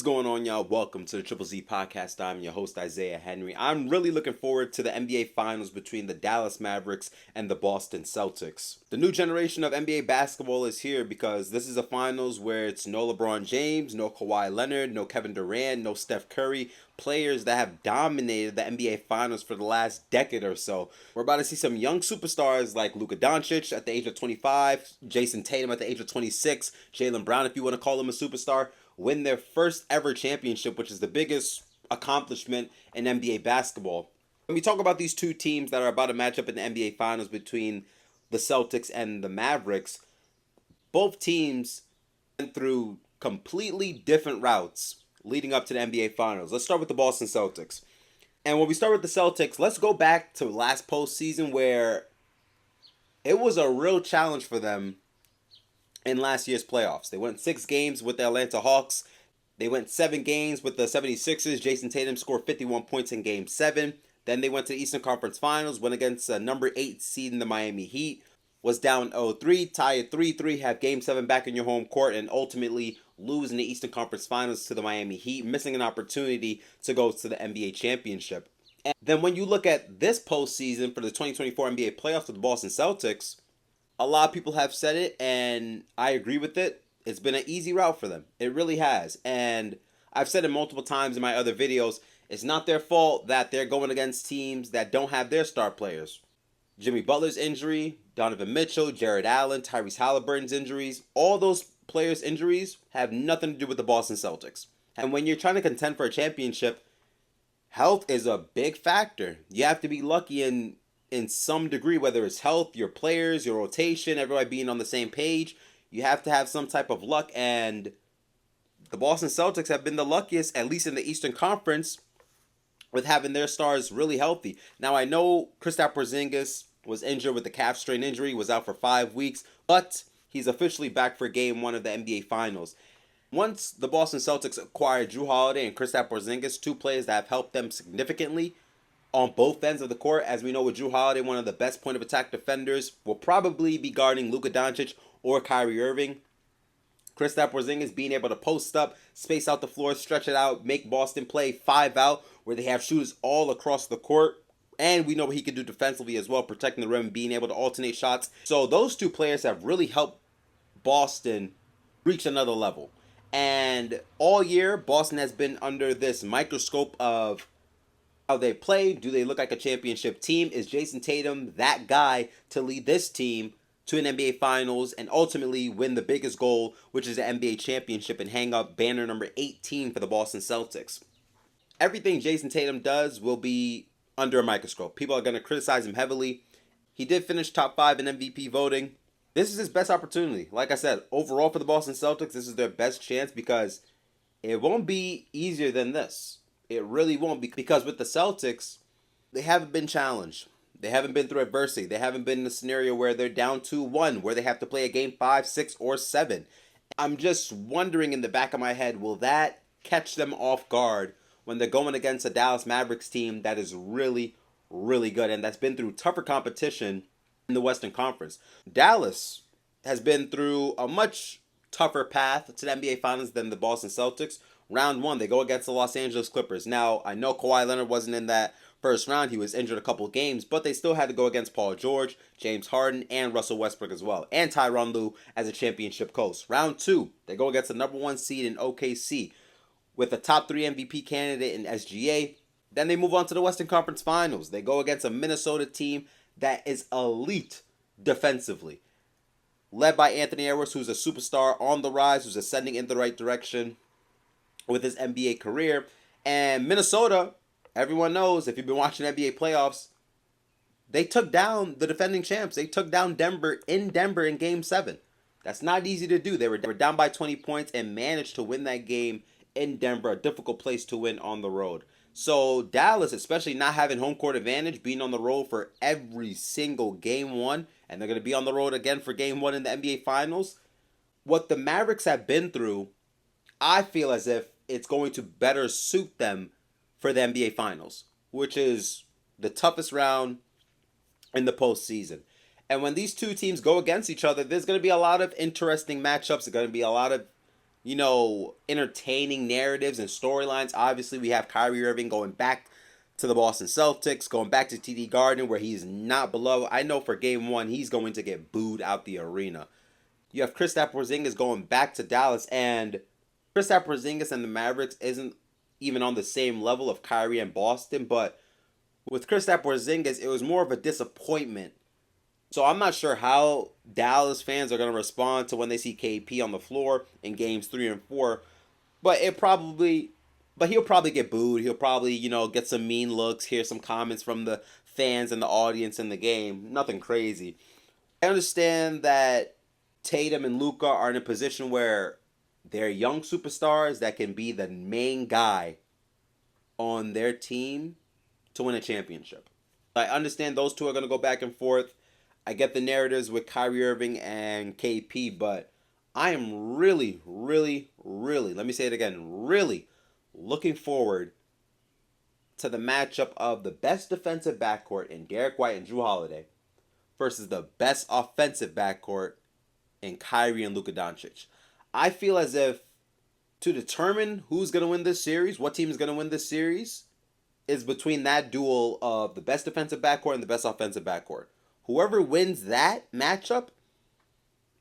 What's going on, y'all? Welcome to the Triple Z Podcast. I'm your host, Isaiah Henry. I'm really looking forward to the NBA Finals between the Dallas Mavericks and the Boston Celtics. The new generation of NBA basketball is here because this is a finals where it's no LeBron James, no Kawhi Leonard, no Kevin Durant, no Steph Curry, players that have dominated the NBA Finals for the last decade or so. We're about to see some young superstars like Luka Doncic at the age of 25, Jayson Tatum at the age of 26, Jaylen Brown, if you want to call him a superstar, win their first ever championship, which is the biggest accomplishment in NBA basketball. When we talk about these two teams that are about to match up in the NBA Finals between the Celtics and the Mavericks, both teams went through completely different routes leading up to the NBA Finals. Let's start with the Boston Celtics. And when we start with the Celtics, let's go back to last postseason where it was a real challenge for them in last year's playoffs. They went 6 games with the Atlanta Hawks. They went 7 games with the 76ers. Jayson Tatum scored 51 points in Game 7. Then they went to the Eastern Conference Finals, went against a number 8 seed in the Miami Heat, was down 0-3, tie at 3-3, have Game 7 back in your home court, and ultimately lose in the Eastern Conference Finals to the Miami Heat, missing an opportunity to go to the NBA Championship. And then when you look at this postseason for the 2024 NBA playoffs with the Boston Celtics, a lot of people have said it, and I agree with it. It's been an easy route for them. It really has. And I've said it multiple times in my other videos. It's not their fault that they're going against teams that don't have their star players. Jimmy Butler's injury, Donovan Mitchell, Jared Allen, Tyrese Halliburton's injuries, all those players' injuries have nothing to do with the Boston Celtics. And when you're trying to contend for a championship, health is a big factor. You have to be lucky in some degree, whether it's health, your players, your rotation, everybody being on the same page. You have to have some type of luck, and the Boston Celtics have been the luckiest, at least in the Eastern Conference, with having their stars really healthy. Now, I know Kristaps Porzingis was injured with the calf strain injury, was out for 5 weeks, but he's officially back for Game 1 of the NBA Finals. Once the Boston Celtics acquired Jrue Holiday and Kristaps Porzingis, two players that have helped them significantly on both ends of the court. As we know, with Jrue Holiday, one of the best point of attack defenders, will probably be guarding Luka Doncic or Kyrie Irving. Kristaps Porzingis being able to post up, space out the floor, stretch it out, make Boston play 5 out, where they have shooters all across the court. And we know what he can do defensively as well, protecting the rim, being able to alternate shots. So those two players have really helped Boston reach another level. And all year, Boston has been under this microscope of how they play. Do they look like a championship team? Is Jayson Tatum that guy to lead this team to an NBA Finals and ultimately win the biggest goal, which is the NBA championship, and hang up banner number 18 for the Boston Celtics? Everything Jayson Tatum does will be under a microscope. People are going to criticize him heavily. He did finish top 5 in MVP voting. This is his best opportunity. Like I said, overall for the Boston Celtics, this is their best chance because it won't be easier than this. It really won't, because with the Celtics, they haven't been challenged. They haven't been through adversity. They haven't been in a scenario where they're down 2-1, where they have to play a game 5, 6, or 7. I'm just wondering in the back of my head, will that catch them off guard when they're going against a Dallas Mavericks team that is really, really good and that's been through tougher competition in the Western Conference? Dallas has been through a much tougher path to the NBA Finals than the Boston Celtics. Round 1, they go against the Los Angeles Clippers. Now, I know Kawhi Leonard wasn't in that first round. He was injured a couple of games, but they still had to go against Paul George, James Harden, and Russell Westbrook as well, and Tyronn Lue as a championship coach. Round 2, they go against the number 1 seed in OKC with a top 3 MVP candidate in SGA. Then they move on to the Western Conference Finals. They go against a Minnesota team that is elite defensively, led by Anthony Edwards, who's a superstar on the rise, who's ascending in the right direction with his NBA career. And Minnesota, everyone knows, if you've been watching NBA playoffs, they took down the defending champs. They took down Denver in Game 7. That's not easy to do. They were down by 20 points and managed to win that game in Denver, a difficult place to win on the road. So Dallas, especially not having home court advantage, being on the road for every single Game 1, and they're going to be on the road again for Game 1 in the NBA Finals. What the Mavericks have been through, I feel as if it's going to better suit them for the NBA Finals, which is the toughest round in the postseason. And when these two teams go against each other, there's going to be a lot of interesting matchups. There's going to be a lot of entertaining narratives and storylines. Obviously, we have Kyrie Irving going back to the Boston Celtics, going back to TD Garden where he's not beloved. I know for game one, he's going to get booed out the arena. You have Kristaps Porzingis going back to Dallas, and Kristaps Porzingis and the Mavericks isn't even on the same level of Kyrie and Boston, but with Kristaps Porzingis, it was more of a disappointment. So I'm not sure how Dallas fans are going to respond to when they see KP on the floor in games 3 and 4, but he'll probably get booed. He'll probably, get some mean looks, hear some comments from the fans and the audience in the game. Nothing crazy. I understand that Tatum and Luka are in a position where they're young superstars that can be the main guy on their team to win a championship. I understand those two are going to go back and forth. I get the narratives with Kyrie Irving and KP, but I am really, really, really, let me say it again, really looking forward to the matchup of the best defensive backcourt in Derek White and Jrue Holiday versus the best offensive backcourt in Kyrie and Luka Doncic. I feel as if to determine who's going to win this series, what team is going to win this series, is between that duel of the best defensive backcourt and the best offensive backcourt. Whoever wins that matchup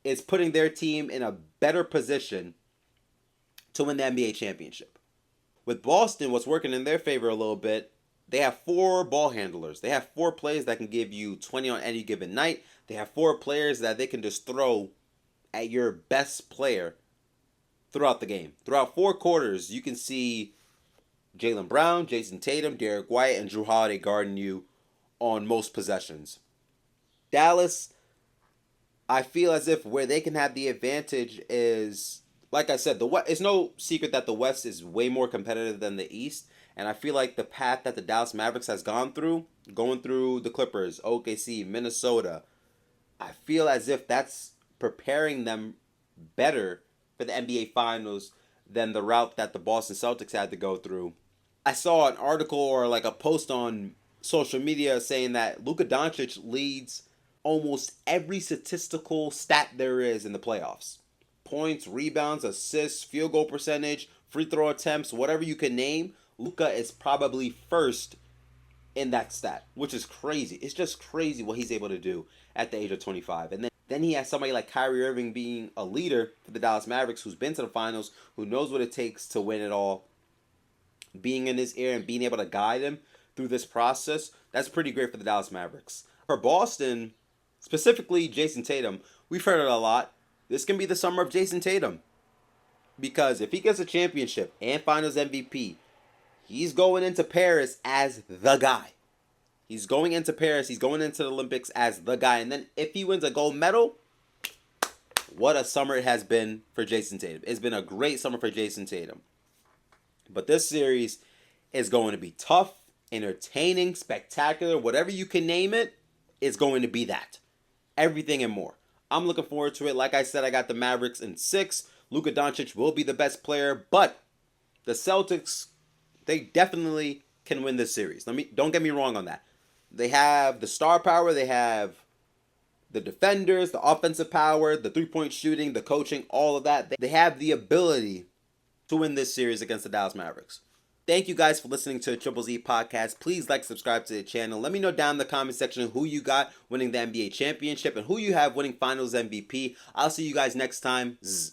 is putting their team in a better position to win the NBA championship. With Boston, what's working in their favor a little bit, they have 4 ball handlers. They have 4 players that can give you 20 on any given night. They have 4 players that they can just throw at your best player throughout the game. Throughout 4 quarters, you can see Jaylen Brown, Jayson Tatum, Derek White, and Jrue Holiday guarding you on most possessions. Dallas, I feel as if where they can have the advantage is, like I said, it's no secret that the West is way more competitive than the East, and I feel like the path that the Dallas Mavericks has gone through, going through the Clippers, OKC, Minnesota, I feel as if that's preparing them better for the NBA Finals than the route that the Boston Celtics had to go through. I saw an article or like a post on social media saying that Luka Doncic leads almost every statistical stat there is in the playoffs. Points, rebounds, assists, field goal percentage, free throw attempts, whatever you can name, Luka is probably first in that stat, which is crazy. It's just crazy what he's able to do at the age of 25. And then he has somebody like Kyrie Irving being a leader for the Dallas Mavericks who's been to the finals, who knows what it takes to win it all. Being in his ear and being able to guide him through this process, that's pretty great for the Dallas Mavericks. For Boston, specifically Jayson Tatum, we've heard it a lot. This can be the summer of Jayson Tatum. Because if he gets a championship and finals MVP, he's going into Paris as the guy. He's going into Paris, he's going into the Olympics as the guy. And then if he wins a gold medal, what a summer it has been for Jayson Tatum. It's been a great summer for Jayson Tatum. But this series is going to be tough, entertaining, spectacular, whatever you can name it, it's going to be that. Everything and more. I'm looking forward to it. Like I said, I got the Mavericks in 6. Luka Doncic will be the best player, but the Celtics, they definitely can win this series. Don't get me wrong on that. They have the star power, they have the defenders, the offensive power, the three-point shooting, the coaching, all of that. They have the ability to win this series against the Dallas Mavericks. Thank you guys for listening to the Triple Z podcast. Please like, subscribe to the channel. Let me know down in the comment section who you got winning the NBA championship and who you have winning finals MVP. I'll see you guys next time. Zzz.